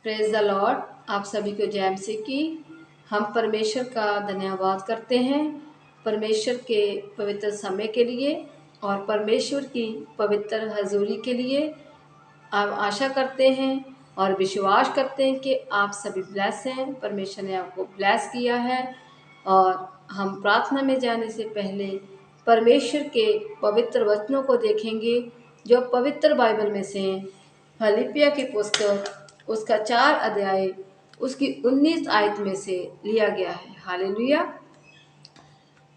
Praise the Lord. आप सभी को जय मसीह की। हम परमेश्वर का धन्यवाद करते हैं परमेश्वर के पवित्र समय के लिए और परमेश्वर की पवित्र हजूरी के लिए। आप आशा करते हैं और विश्वास करते हैं कि आप सभी ब्लेस हैं, परमेश्वर ने आपको ब्लेस किया है। और हम प्रार्थना में जाने से पहले परमेश्वर के पवित्र वचनों को देखेंगे जो पवित्र बाइबल में से फिलिपिया की पुस्तक उसका 4 अध्याय उसकी 19 आयत में से लिया गया है। हालेलुया।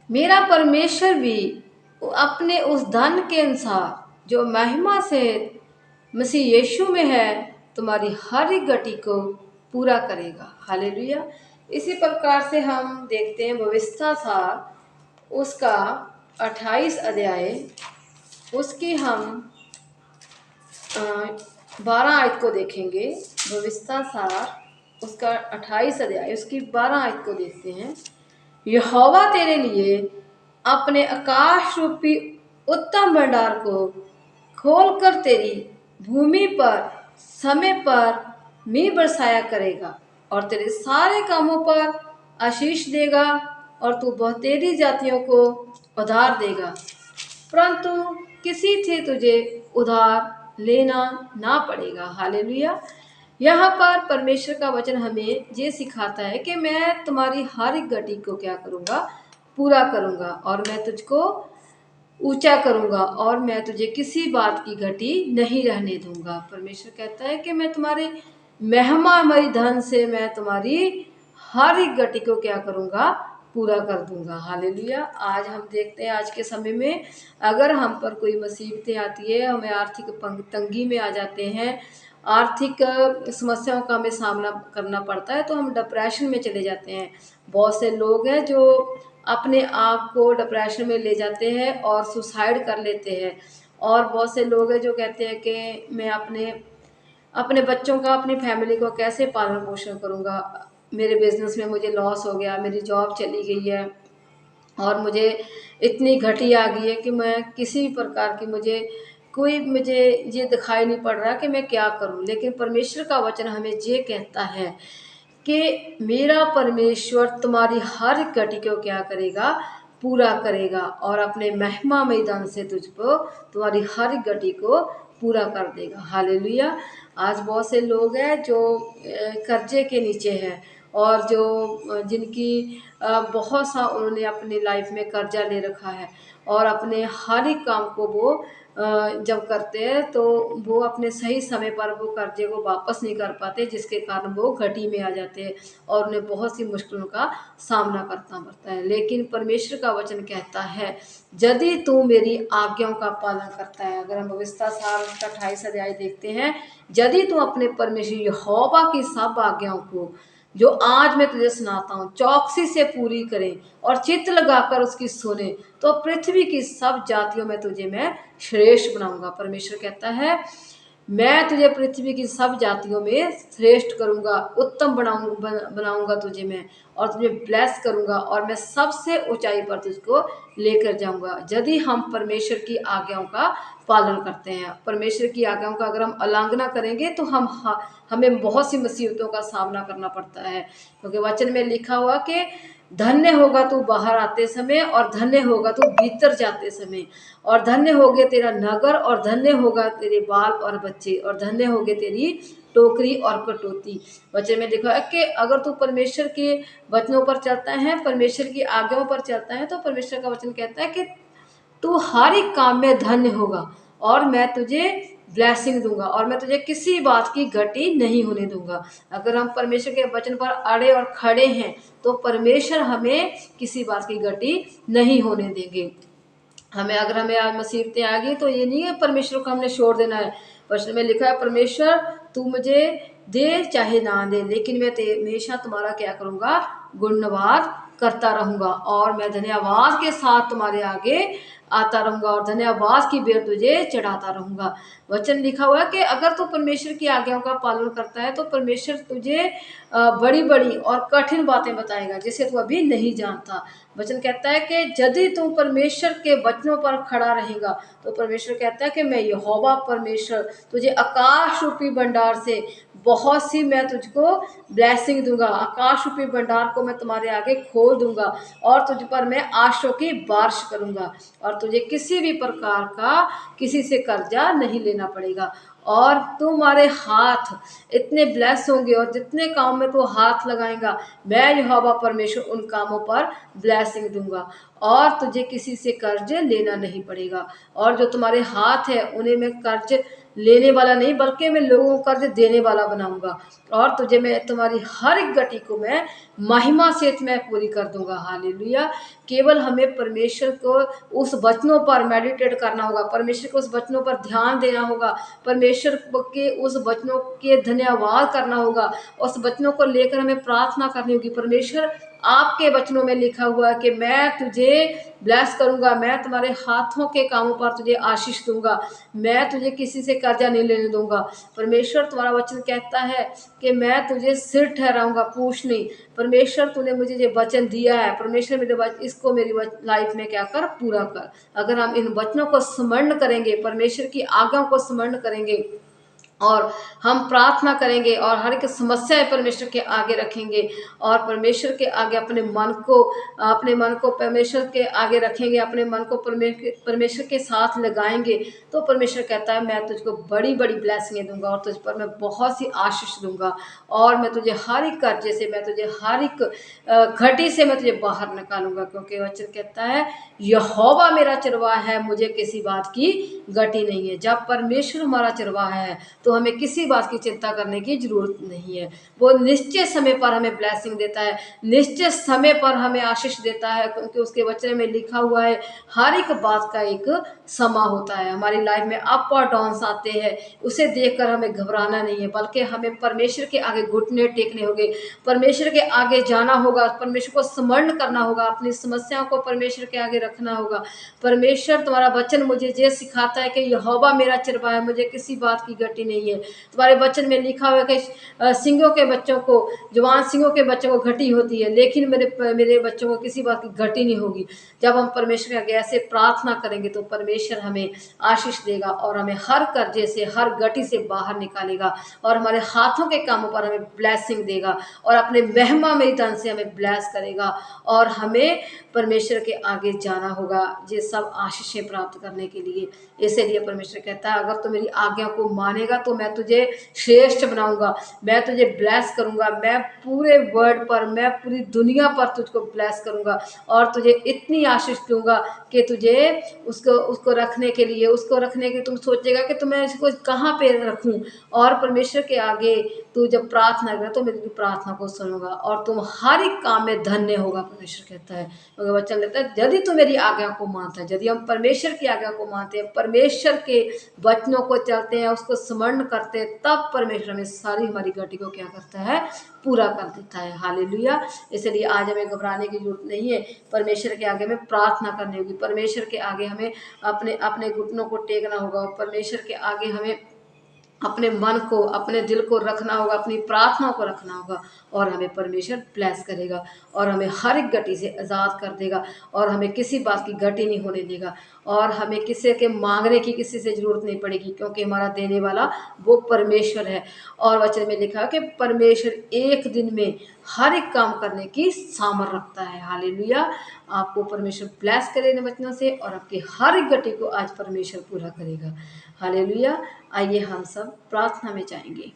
मेरा परमेश्वर भी अपने उस धन के अनुसार जो महिमा से मसीह यीशु में है तुम्हारी हर एक गति को पूरा करेगा। हालेलुया। इसी प्रकार से हम देखते हैं भविष्यसार उसका 28 अध्याय उसकी हम 12 आयत को देखेंगे। भविष्यसार उसका 28 अध्याय उसकी 12 आयत को देखते हैं। यहोवा तेरे लिए अपने आकाश रूपी उत्तम भंडार को खोलकर तेरी भूमि पर समय पर मींह बरसाया करेगा और तेरे सारे कामों पर आशीष देगा और तू बहुतेरी जातियों को उधार देगा, परंतु किसी से तुझे उधार लेना ना पड़ेगा। हालेलुया। यहाँ पर परमेश्वर का वचन हमें ये सिखाता है कि मैं तुम्हारी हर एक गति को क्या करूँगा, पूरा करूँगा और मैं तुझको ऊंचा करूँगा और मैं तुझे किसी बात की घटी नहीं रहने दूंगा। परमेश्वर कहता है कि मैं तुम्हारे महिमामय धन से मैं तुम्हारी हर एक गति को क्या करूँगा, पूरा कर दूंगा। हालेलुया। आज हम देखते हैं आज के समय में अगर हम पर कोई मुसीबतें आती है, हमें आर्थिक तंगी में आ जाते हैं, आर्थिक समस्याओं का हमें सामना करना पड़ता है तो हम डिप्रेशन में चले जाते हैं। बहुत से लोग हैं जो अपने आप को डिप्रेशन में ले जाते हैं और सुसाइड कर लेते हैं। और बहुत से लोग हैं जो कहते हैं कि मैं अपने बच्चों का, अपनी फैमिली को कैसे पालन पोषण करूँगा, मेरे बिजनेस में मुझे लॉस हो गया, मेरी जॉब चली गई है और मुझे इतनी घटी आ गई है कि मैं किसी भी प्रकार की मुझे ये दिखाई नहीं पड़ रहा कि मैं क्या करूं। लेकिन परमेश्वर का वचन हमें ये कहता है कि मेरा परमेश्वर तुम्हारी हर घटी को क्या करेगा, पूरा करेगा और अपने महिमामय धन से तुझको तुम्हारी हर घटी को पूरा कर देगा। हालेलुया। आज बहुत से लोग हैं जो कर्जे के नीचे हैं और जो जिनकी बहुत सा उन्होंने अपनी लाइफ में कर्जा ले रखा है और अपने हर एक काम को वो जब करते हैं तो वो अपने सही समय पर वो कर्जे को वापस नहीं कर पाते, जिसके कारण वो घटी में आ जाते हैं और उन्हें बहुत सी मुश्किलों का सामना करना पड़ता है। लेकिन परमेश्वर का वचन कहता है यदि तू मेरी आज्ञाओं का पालन करता है। अगर हम भविष्यसार 28 अध्याय देखते हैं, यदि तू अपने परमेश्वर यहोवा की सब आज्ञाओं को जो आज मैं तुझे सुनाता हूँ चौकसी से पूरी करे और चित्त लगाकर उसकी सुने तो पृथ्वी की सब जातियों में तुझे मैं श्रेष्ठ बनाऊंगा। परमेश्वर कहता है मैं तुझे पृथ्वी की सब जातियों में श्रेष्ठ करूंगा, उत्तम बनाऊंगा तुझे मैं और तुझे ब्लेस करूंगा और मैं सबसे ऊंचाई पर तुझको लेकर जाऊंगा यदि हम परमेश्वर की आज्ञाओं का पालन करते हैं। परमेश्वर की आज्ञाओं का अगर हम उल्लंघना करेंगे तो हमें बहुत सी मुसीबतों का सामना करना पड़ता है, क्योंकि वचन में लिखा हुआ कि धन्य होगा तू बाहर आते समय और धन्य होगा तू भीतर जाते समय और धन्य होगे तेरा नगर और धन्य होगा तेरे बाल और बच्चे और धन्य होगे तेरी टोकरी और कटोती। वचन में लिखा है कि अगर तू परमेश्वर के वचनों पर चलता है, परमेश्वर की आज्ञाओं पर चलता है तो परमेश्वर का वचन कहता है कि तू हर एक काम में धन्य होगा और मैं तुझे ब्लेसिंग दूंगा और मैं तुझे किसी बात की घटी नहीं होने दूंगा। अगर हम परमेश्वर के वचन पर अड़े और खड़े हैं तो परमेश्वर हमें किसी बात की घटी नहीं होने देंगे। अगर हमें आज मुसीबतें आ गई तो ये नहीं है परमेश्वर को हमने छोड़ देना है। वचन में लिखा है परमेश्वर तू मुझे दे चाहे ना दे लेकिन मैं हमेशा तुम्हारा क्या करूँगा, गुणवाद करता रहूँगा और मैं धन्यवाद के साथ तुम्हारे आगे आता रहूँगा और धन्यवाद की बेल तुझे चढ़ाता रहूँगा। वचन लिखा हुआ है कि अगर तू परमेश्वर की आज्ञाओं का पालन करता है तो परमेश्वर तुझे बड़ी-बड़ी और कठिन बातें बताएगा जिसे तू अभी नहीं जानता। वचन कहता है कि यदि तू परमेश्वर के वचनों पर खड़ा रहेगा तो परमेश्वर कहता है कि मैं यहोवा परमेश्वर तुझे आकाश रूपी भंडार से बहुत सी मैं तुझको ब्लेसिंग दूंगा। आकाश रूपी भंडार को मैं तुम्हारे आगे खोल दूंगा और तुझ पर मैं आशीषों की बारिश करूंगा और तुझे किसी भी प्रकार का किसी से कर्जा नहीं लेना पड़ेगा और तुम्हारे हाथ इतने ब्लेस होंगे और जितने काम में तू हाथ लगाएगा मैं यहोवा परमेश्वर उन कामों पर ब्लेसिंग दूंगा और तुझे किसी से कर्ज लेना नहीं पड़ेगा। और जो तुम्हारे हाथ है उन्हें मैं कर्ज लेने वाला नहीं बल्कि मैं लोगों को कर्ज देने वाला बनाऊंगा और तुझे मैं तुम्हारी हर एक गति को मैं महिमा से मैं पूरी कर दूंगा। हालेलुया। केवल हमें परमेश्वर को उस वचनों पर मेडिटेट करना होगा, परमेश्वर के उस वचनों पर ध्यान देना होगा, परमेश्वर के उस वचनों के धन्यवाद करना होगा, उस वचनों को लेकर हमें प्रार्थना करनी होगी। परमेश्वर आपके वचनों में लिखा हुआ है कि मैं तुझे ब्लेस करूंगा, मैं तुम्हारे हाथों के कामों पर तुझे आशीष दूंगा, मैं तुझे किसी से कर्जा नहीं लेने दूंगा। परमेश्वर तुम्हारा वचन कहता है कि मैं तुझे सिर ठहराऊंगा पूछ नहीं। परमेश्वर तूने मुझे ये वचन दिया है, परमेश्वर मेरे इसको मेरी लाइफ में क्या कर पूरा कर। अगर हम इन वचनों को स्मरण करेंगे, परमेश्वर की आज्ञाओं को स्मरण करेंगे और हम प्रार्थना करेंगे और हर एक समस्याएं परमेश्वर के आगे रखेंगे और परमेश्वर के आगे अपने मन को परमेश्वर के आगे रखेंगे, अपने मन को परमेश्वर के साथ लगाएंगे तो परमेश्वर कहता है मैं तुझको बड़ी बड़ी ब्लेसिंगें दूंगा और तुझ पर मैं बहुत सी आशीष दूंगा और मैं तुझे हर एक कर्जे से, मैं तुझे हर एक घटी से मैं तुझे बाहर निकालूंगा। क्योंकि वचन कहता है यहोवा मेरा चरवाहा है, मुझे किसी बात की घटी नहीं है। जब परमेश्वर हमारा चरवाहा है तो हमें किसी बात की चिंता करने की जरूरत नहीं है। वो निश्चित समय पर हमें ब्लेसिंग देता है, निश्चित समय पर हमें आशीष देता है, क्योंकि उसके वचन में लिखा हुआ है हर एक बात का एक समा होता है। हमारी लाइफ में अप और डाउन्स आते हैं, उसे देखकर हमें घबराना नहीं है बल्कि हमें परमेश्वर के आगे घुटने टेकने होंगे, परमेश्वर के आगे जाना होगा, परमेश्वर को स्मरण करना होगा, अपनी समस्याओं को परमेश्वर के आगे रखना होगा। परमेश्वर तुम्हारा वचन मुझे ये सिखाता है कि यहोवा मेरा चरवाहा है, मुझे किसी बात की घटी नहीं है। तुम्हारे वचन में लिखा हुआ है कि सिंहों के बच्चों को, जवान सिंहों के बच्चों को घटी होती है लेकिन मेरे बच्चों को किसी बात की घटी नहीं होगी। जब हम परमेश्वर के आगे ऐसे प्रार्थना करेंगे तो परमेश्वर हमें आशीष देगा और हमें हर कर्जे से, हर घटी से बाहर निकालेगा और हमारे हाथों के कामों पर हमें ब्लेसिंग देगा और अपने महिमा में धन से हमें ब्लेस करेगा और हमें परमेश्वर के आगे जाना होगा ये सब आशीषें प्राप्त करने के लिए। इसीलिए परमेश्वर कहता है अगर तू मेरी आज्ञा को मानेगा तो मैं तुझे श्रेष्ठ बनाऊंगा, मैं तुझे ब्लेस करूंगा, मैं पूरे वर्ल्ड पर, मैं पूरी दुनिया पर तुझको ब्लेस करूंगा और तुझे इतनी आशीष दूंगा कि तुझे उसको रखने के लिए, उसको रखने के तुम सोचेगा कि मैं इसको कहाँ पे रखूं। और परमेश्वर के आगे तू जब प्रार्थना करेगा तो मेरी प्रार्थना को सुनूंगा और तुम हर एक काम में धन्य होगा। परमेश्वर कहता है, मगर वचन देता है यदि तू मेरी आज्ञा को मानता है, यदि हम परमेश्वर की आज्ञा को मानते हैं, परमेश्वर के वचनों को चलते हैं, उसको स्मरण करते हैं, तब परमेश्वर हमें सारी हमारी घटी को क्या करता है पूरा कर देता है। हालेलुया। इसलिए आज हमें घबराने की जरूरत नहीं है, परमेश्वर के आगे हमें प्रार्थना करनी होगी, परमेश्वर के आगे हमें अपने अपने घुटनों को टेकना होगा, परमेश्वर के आगे हमें अपने मन को, अपने दिल को रखना होगा, अपनी प्रार्थनाओं को रखना होगा और हमें परमेश्वर ब्लेस करेगा और हमें हर एक घटी से आज़ाद कर देगा और हमें किसी बात की घटी नहीं होने देगा और हमें किसी के मांगने की किसी से ज़रूरत नहीं पड़ेगी क्योंकि हमारा देने वाला वो परमेश्वर है। और वचन में लिखा है कि परमेश्वर एक दिन में हर एक काम करने की सामर्थ रखता है। हालेलुया। आपको परमेश्वर ब्लेस करे इन वचनों से और आपकी हर एक घटी को आज परमेश्वर पूरा करेगा। हालेलुया। आइए हम सब प्रार्थना में जाएंगे।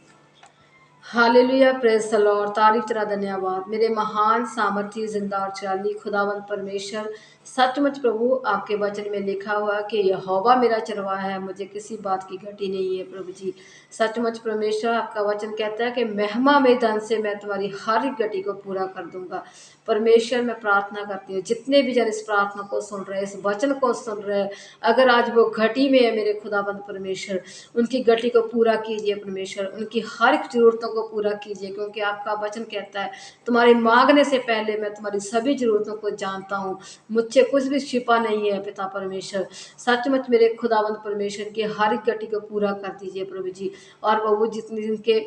Hallelujah, praise the Lord. तारीफ तेरा धन्यवाद मेरे महान सामर्थी जिंदा और चाली खुदावंद परमेश्वर। सचमुच प्रभु आपके वचन में लिखा हुआ कि यहोवा मेरा चरवाहा है, मुझे किसी बात की घटी नहीं है। प्रभु जी सचमुच परमेश्वर आपका वचन कहता है कि महिमा में धन से मैं तुम्हारी हर एक घटी को पूरा कर दूंगा। परमेश्वर मैं प्रार्थना करती हूँ जितने भी जन इस प्रार्थना को सुन रहे हैं, इस वचन को सुन रहे हैं, अगर आज वो घटी में है मेरे खुदावंद परमेश्वर, उनकी घटी को पूरा कीजिए परमेश्वर, उनकी हर एक जरूरतों को पूरा कीजिए, क्योंकि आपका वचन कहता है तुम्हारे मांगने से पहले मैं तुम्हारी सभी ज़रूरतों को जानता हूँ, मुझसे कुछ भी छिपा नहीं है पिता परमेश्वर। सचमुच मेरे खुदावंद परमेश्वर की हर एक गति को पूरा कर दीजिए प्रभु जी। और प्रभु जितने जिनके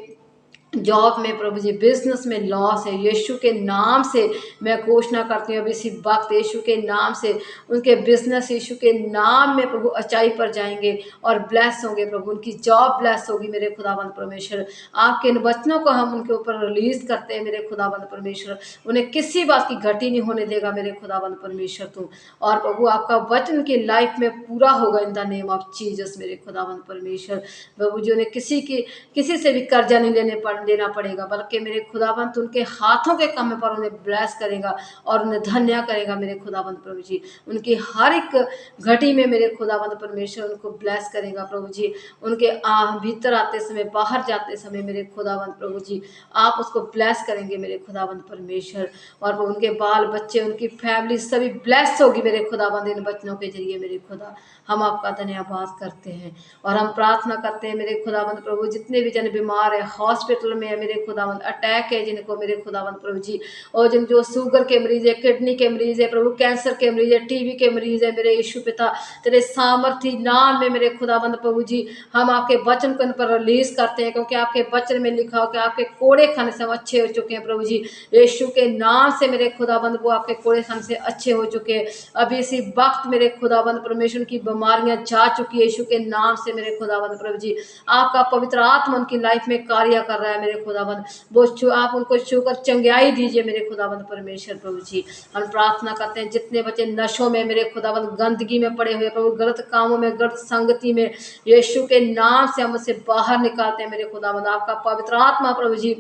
जॉब में प्रभु जी, बिजनेस में लॉस है, यीशु के नाम से मैं घोषणा करती हूँ अभी इसी वक्त, यीशु के नाम से उनके बिजनेस यीशु के नाम में प्रभु ऊंचाई पर जाएंगे और ब्लेस होंगे प्रभु, उनकी जॉब ब्लेस होगी मेरे खुदावंद परमेश्वर। आपके इन वचनों को हम उनके ऊपर रिलीज करते हैं मेरे खुदावंद परमेश्वर, उन्हें किसी बात की घटी नहीं होने देगा मेरे खुदावंद परमेश्वर तू। और प्रभु आपका वचन की लाइफ में पूरा होगा in the name of Jesus मेरे खुदावंद परमेश्वर। प्रभु जी उन्हें किसी से भी कर्जा नहीं लेना पड़ेगा, बल्कि मेरे खुदावंत उनके हाथों के काम पर उन्हें ब्लेस करेगा और उन्हें धन्य करेगा मेरे खुदावंत प्रभु जी। उनकी हर एक घटी में मेरे खुदावंत परमेश्वर उनको ब्लेस करेगा प्रभु जी। उनके भीतर आते समय बाहर जाते समय मेरे खुदावंत प्रभु जी आप उसको ब्लेस करेंगे मेरे खुदावंत परमेश्वर। और वो उनके बाल बच्चे उनकी फैमिली सभी ब्लेस होगी मेरे खुदावंत इन बच्चों के जरिए मेरे खुदा। हम आपका धन्यवाद करते हैं और हम प्रार्थना करते हैं मेरे खुदावंत प्रभु, जितने भी जन बीमार है, हॉस्पिटल में है मेरे खुदावंत, अटैक है जिनको मेरे खुदावंत प्रभु जी, और जिन जो शुगर के मरीज है, किडनी के मरीज है प्रभु, कैंसर के मरीज है, टीबी के मरीज है मेरे यीशु पिता, तेरे सामर्थी नाम में मेरे खुदावंत प्रभु जी हम आपके वचन को इन पर रिलीज करते हैं, क्योंकि आपके वचन में लिखा हो कि आपके कोड़े खाने से हम अच्छे हो चुके हैं प्रभु जी। यीशु के नाम से मेरे खुदाबंद वो आपके कोड़े खाने से अच्छे हो चुके हैं। अभी इसी वक्त मेरे खुदाबंद परमेश्वर की बीमारियां जा चुकी है यीशु के नाम से मेरे खुदाबंद प्रभु जी। आपका पवित्र आत्मा उनकी लाइफ में कार्य कर रहा है मेरे खुदाबंद, वो आप उनको छूकर चंगाई दीजिए मेरे खुदाबंद परमेश्वर प्रभु जी। हम प्रार्थना करते हैं जितने बच्चे नशों में मेरे खुदाबंद गंदगी में पड़े हुए प्रभु, गलत कामों में, गलत संगति में, यीशु के नाम से हम उसे बाहर निकालते हैं मेरे खुदाबंद। आपका पवित्र आत्मा प्रभु जी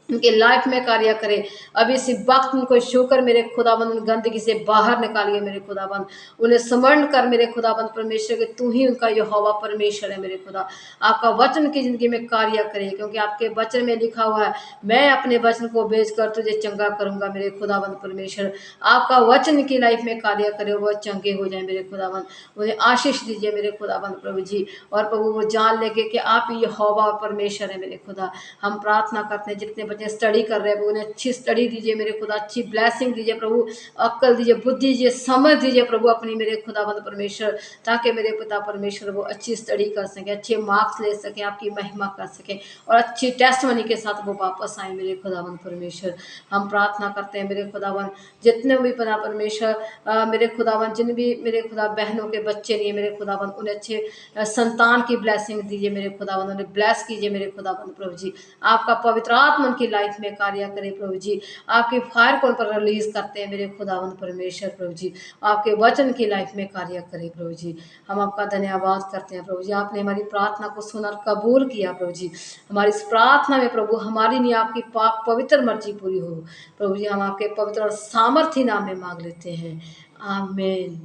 उनके लाइफ में कार्य करे। अभी इसी वक्त उनको छूकर मेरे खुदाबंद उन गंदगी से बाहर निकालिए मेरे खुदाबंद। उन्हें स्मरण कर मेरे खुदाबंद परमेश्वर के तू ही उनका यहोवा परमेश्वर है मेरे खुदा। आपका वचन की जिंदगी में कार्य करे, क्योंकि आपके वचन में लिखा हुआ है मैं अपने वचन को भेज कर तुझे चंगा करूंगा मेरे खुदाबंद परमेश्वर। आपका वचन की लाइफ में कार्य करे, वह चंगे हो जाए मेरे खुदाबंद। उन्हें आशीष दीजिए मेरे खुदाबंद प्रभु जी। और प्रभु वो जान लेंगे कि आप ही यहोवा परमेश्वर है मेरे खुदा। हम प्रार्थना करते हैं जितने बच्चे स्टडी कर रहे हैं उन्हें अच्छी स्टडी दीजिए मेरे खुदा, अच्छी ब्लेसिंग दीजिए प्रभु, अक्ल दीजिए, बुद्धि दीजिए, समझ दीजिए प्रभु अपनी मेरे खुदावंद परमेश्वर, ताकि मेरे पिता परमेश्वर वो अच्छी स्टडी कर सकें, अच्छे मार्क्स ले सकें, आपकी महिमा कर सकें और अच्छी टेस्टमनी के साथ वो वापस आए मेरे खुदावंद परमेश्वर। हम प्रार्थना करते हैं मेरे खुदावंद जितने भी पिता परमेश्वर मेरे खुदावंद जिन भी मेरे खुदा बहनों के बच्चे नहीं है मेरे खुदावंद उन्हें अच्छे संतान की ब्लेसिंग दीजिए मेरे खुदावंद, उन्हें ब्लेस कीजिए मेरे खुदावंद प्रभु जी। आपका पवित्र आत्मा उनकी लाइफ में कार्य करे प्रभु जी। आपकी फायर को उन पर रिलीज करते हैं मेरे खुदावंद परमेश्वर प्रभु जी। आपके वचन की लाइफ में कार्य करे प्रभु जी। हम आपका धन्यवाद करते हैं प्रभु जी, आपने हमारी प्रार्थना को सुना कबूल किया प्रभु जी। हमारी इस प्रार्थना में प्रभु हमारी नहीं आपकी पाक पवित्र मर्जी पूरी हो प्रभु जी। हम आपके पवित्र और सामर्थी नाम में मांग लेते हैं, आमीन,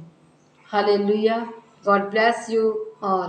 hallelujah. God bless you all.